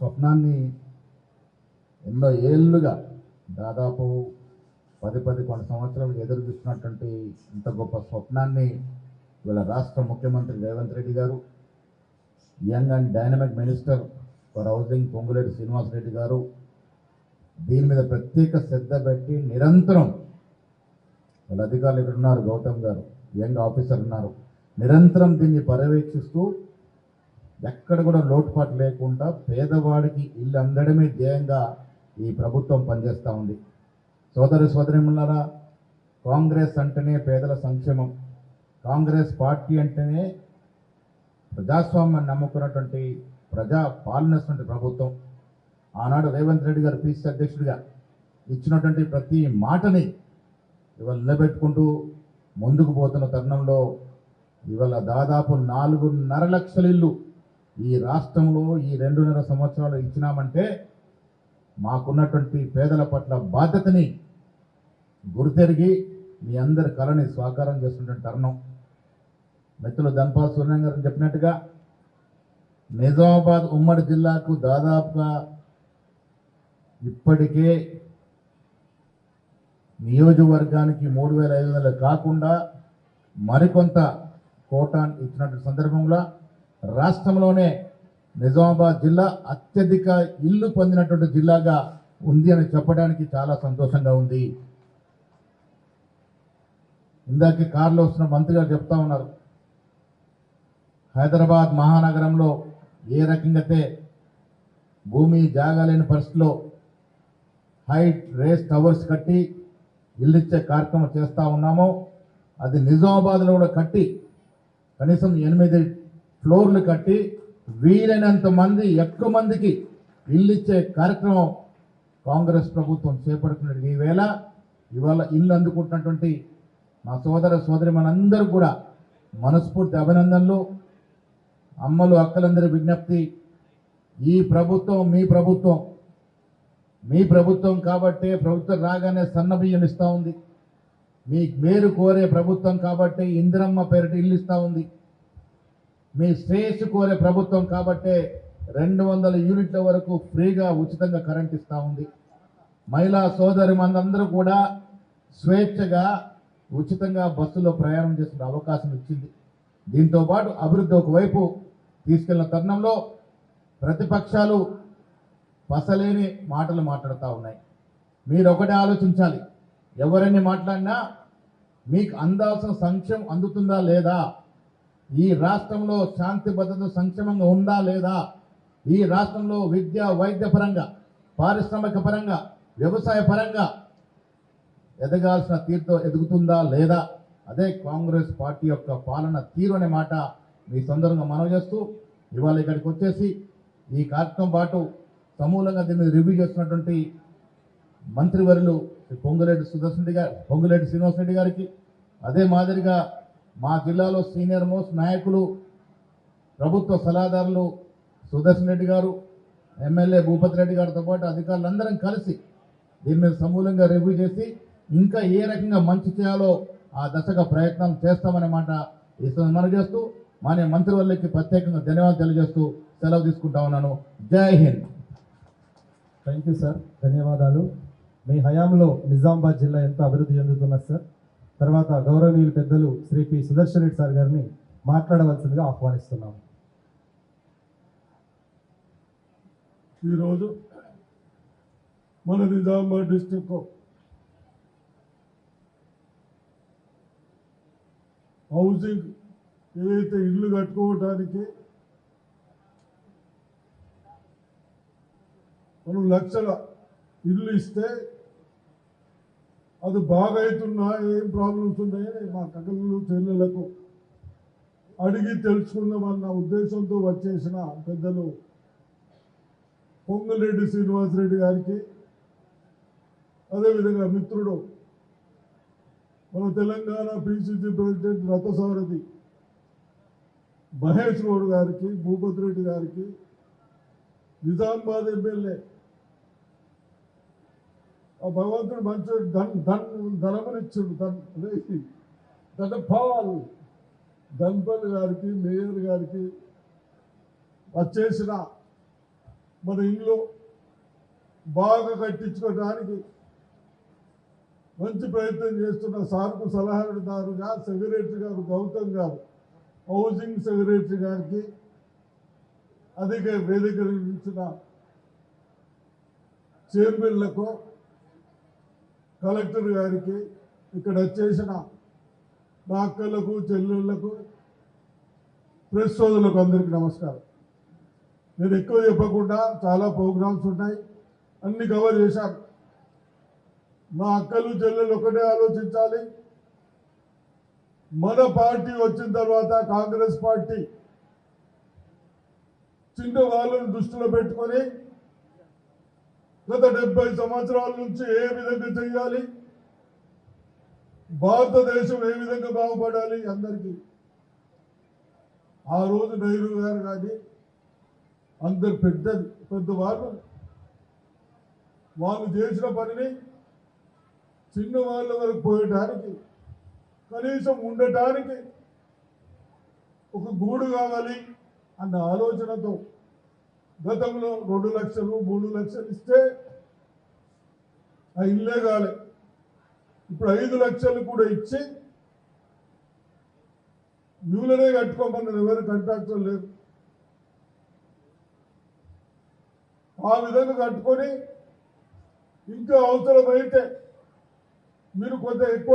స్వప్నాన్ని ఎన్నో ఏళ్ళుగా దాదాపు 10 సంవత్సరాలు ఎదురు చూస్తున్నటువంటి ఇంత గొప్ప స్వప్నాన్ని ఇవాళ రాష్ట్ర ముఖ్యమంత్రి రేవంత్ రెడ్డి గారు, young and dynamic minister for housing Ponguleti Srinivasa Reddy గారు దీని మీద ప్రత్యేక శ్రద్ధ పెట్టి నిరంతరం వాళ్ళ అధికారులు ఇక్కడ ఉన్నారు, గౌతమ్ గారు యంగ్ ఆఫీసర్ ఉన్నారు, నిరంతరం దీన్ని పర్యవేక్షిస్తూ ఎక్కడ కూడా లోటుపాటు లేకుండా పేదవాడికి ఇల్లు అందడమే ధ్యేయంగా ఈ ప్రభుత్వం పనిచేస్తూ ఉంది. సోదరిమణులారా, కాంగ్రెస్ అంటేనే పేదల సంక్షేమం, కాంగ్రెస్ పార్టీ అంటేనే ప్రజాస్వామ్యాన్ని నమ్ముకున్నటువంటి ప్రజా పాలనటువంటి ప్రభుత్వం. ఆనాడు రేవంత్ రెడ్డి గారు పిసిసి అధ్యక్షుడిగా ఇచ్చినటువంటి ప్రతి మాటని ఇవాళ నిలబెట్టుకుంటూ ముందుకు పోతున్న తరుణంలో ఇవాళ దాదాపు 4.5 లక్షల ఇల్లు ఈ రాష్ట్రంలో ఈ 2.5 సంవత్సరాలు ఇచ్చినామంటే మాకున్నటువంటి పేదల పట్ల బాధ్యతని గుర్తెరిగి మీ అందరి కళని స్వాకారం చేస్తున్నటువంటి తరుణం. మిత్రులు ధన్పాల్ సూర్యం గారు చెప్పినట్టుగా నిజామాబాద్ ఉమ్మడి జిల్లాకు దాదాపుగా ఇప్పటికే నియోజకవర్గానికి 3,500 కాకుండా మరికొంత కోటా ఇచ్చినటువంటి సందర్భంలో రాష్ట్రంలోనే నిజామాబాద్ జిల్లా అత్యధిక ఇల్లు పొందినటువంటి జిల్లాగా ఉంది అని చెప్పడానికి చాలా సంతోషంగా ఉంది. ఇందాక కారులో వస్తున్న మంత్రి గారు చెప్తా ఉన్నారు, హైదరాబాద్ మహానగరంలో ఏ రకంగా భూమి జాగాలేని పరిస్థితిలో హైట్ రేస్ టవర్స్ కట్టి ఇల్లిచ్చే కార్యక్రమం చేస్తూ ఉన్నామో అది నిజామాబాద్లో కూడా కట్టి కనీసం 8 ఫ్లోర్లు కట్టి వీలైనంత మంది ఎక్కువ మందికి ఇల్లు ఇచ్చే కార్యక్రమం కాంగ్రెస్ ప్రభుత్వం చేపడుతున్నది. ఈవేళ ఇవాళ ఇల్లు అందుకుంటున్నటువంటి మా సోదరి మనందరూ కూడా మనస్ఫూర్తి అభినందనలు. అమ్మలు అక్కలందరి విజ్ఞప్తి, ఈ ప్రభుత్వం మీ ప్రభుత్వం కాబట్టే ప్రభుత్వం రాగానే సన్న బియ్యం ఇస్తూ ఉంది, మీ మేలు కోరే ప్రభుత్వం కాబట్టి ఇందిరమ్మ పేరిట ఇల్లు ఇస్తూ ఉంది, మీ శ్రేయస్సు కోరే ప్రభుత్వం కాబట్టే 200 యూనిట్ల వరకు ఫ్రీగా ఉచితంగా కరెంట్ ఇస్తూ ఉంది. మహిళా సోదరి మనందరూ కూడా స్వేచ్ఛగా ఉచితంగా బస్సులో ప్రయాణం చేసే అవకాశం ఇచ్చింది. దీంతో పాటు అభివృద్ధి ఒకవైపు తీసుకెళ్లిన తరుణంలో ప్రతిపక్షాలు పసలేని మాటలు మాట్లాడుతూ ఉన్నాయి. మీరు ఒకటే ఆలోచించాలి, ఎవరైనా మాట్లాడినా మీకు అందాల్సిన సంక్షేమం అందుతుందా లేదా, ఈ రాష్ట్రంలో శాంతి భద్రత సంక్షేమంగా ఉందా లేదా, ఈ రాష్ట్రంలో విద్య వైద్య పరంగా పారిశ్రామిక పరంగా వ్యవసాయ పరంగా ఎదగాల్సిన తీరుతో ఎదుగుతుందా లేదా, అదే కాంగ్రెస్ పార్టీ యొక్క పాలన తీరు అనే మాట మీ సందర్భంగా మనవి చేస్తూ ఇవాళ ఇక్కడికి వచ్చేసి ఈ కార్యక్రమం పాటు సమూలంగా దీన్ని రివ్యూ చేస్తున్నటువంటి మంత్రివర్యులు పొంగులేటి శ్రీనివాసరెడ్డి గారికి, అదే మాదిరిగా మా జిల్లాలో సీనియర్ మోస్ట్ నాయకులు ప్రభుత్వ సలహాదారులు సుదర్శన్ రెడ్డి గారు, ఎమ్మెల్యే భూపతి రెడ్డి గారితో పాటు అధికారులందరం కలిసి దీని మీద సమూలంగా రివ్యూ చేసి ఇంకా ఏ రకంగా మంచి చేయాలో ఆ దశగా ప్రయత్నం చేస్తామనే మాట ఈ మనం చేస్తూ మానే మంత్రివర్యులకి ప్రత్యేకంగా ధన్యవాదాలు తెలియజేస్తూ సెలవు తీసుకుంటా ఉన్నాను. జై హింద్. థ్యాంక్ యూ సార్, ధన్యవాదాలు. మీ హయాంలో నిజామాబాద్ జిల్లా ఎంతో అభివృద్ధి చెందుతున్నది సార్. తర్వాత గౌరవనీయులు పెద్దలు శ్రీ పి సుదర్శన్ రెడ్డి సార్ గారిని మాట్లాడవలసిందిగా ఆహ్వానిస్తున్నాము. ఈరోజు మన నిజామాబాద్ డిస్టిక్ హౌసింగ్ ఏదైతే ఇల్లు కట్టుకోవటానికి మనం లక్షల ఇల్లు ఇస్తే అది బాగా అవుతున్నా ఏం ప్రాబ్లమ్స్ ఉన్నాయని మా కక్కలు చెల్లెలకు అడిగి తెలుసుకుందామన్న ఉద్దేశంతో వచ్చేసిన పెద్దలు పొంగులేటి శ్రీనివాసరెడ్డి గారికి, అదేవిధంగా మిత్రుడు మన తెలంగాణ పిసిసి ప్రెసిడెంట్ రథసారథి మహేష్ గౌడ్ గారికి, భూపతి రెడ్డి గారికి, నిజామాబాద్ ఎమ్మెల్యే ఆ భగవంతుడు మంచి ధనమునిచ్చుడు ధనభావాలు ధన్పల్ గారికి, మేయర్ గారికి, వచ్చేసిన మన ఇల్లు బాగా కట్టించుకోవడానికి మంచి ప్రయత్నం చేస్తున్న సార్కు సలహాదారుగా సెక్రటరీ గారు గౌతమ్ గారు, హౌసింగ్ సెక్రటరీ గారికి, అధిక వేదిక ఇచ్చిన చైర్మన్లకు, కలెక్టర్ గారికి, ఇక్కడ వచ్చేసిన మా అక్కలకు, చెల్లెళ్లకు, ప్రెస్ సోదరులకు అందరికీ నమస్కారం. నేను ఎక్కువ చెప్పకుండా చాలా ప్రోగ్రామ్స్ ఉన్నాయి, అన్ని కవర్ చేశాను. మా అక్కలు చెల్లెలు ఒకటే ఆలోచించాలి, మన పార్టీ వచ్చిన తర్వాత కాంగ్రెస్ పార్టీ చిన్న వాళ్ళను దృష్టిలో పెట్టుకొని గత 70 సంవత్సరాల నుంచి ఏ విధంగా చేయాలి, భారతదేశం ఏ విధంగా బాగుపడాలి అందరికీ. ఆ రోజు నెహ్రూ గారు కానీ అందరు పెద్దవాళ్ళు వాళ్ళు చేసిన పనిని చిన్న వాళ్ళ వరకు పోయడానికి, కనీసం ఉండటానికి ఒక గూడు కావాలి అన్న ఆలోచనతో గతంలో 2 లక్షలు 3 లక్షలు ఇస్తే ఆ ఇల్లే కాలే. ఇప్పుడు 5 లక్షలు కూడా ఇచ్చి న్యూలనే కట్టుకోమన్నారు, ఎవరు కాంట్రాక్టర్ లేరు. ఆ విధంగా కట్టుకొని ఇంకా అవసరమైతే మీరు కొంత ఎక్కువ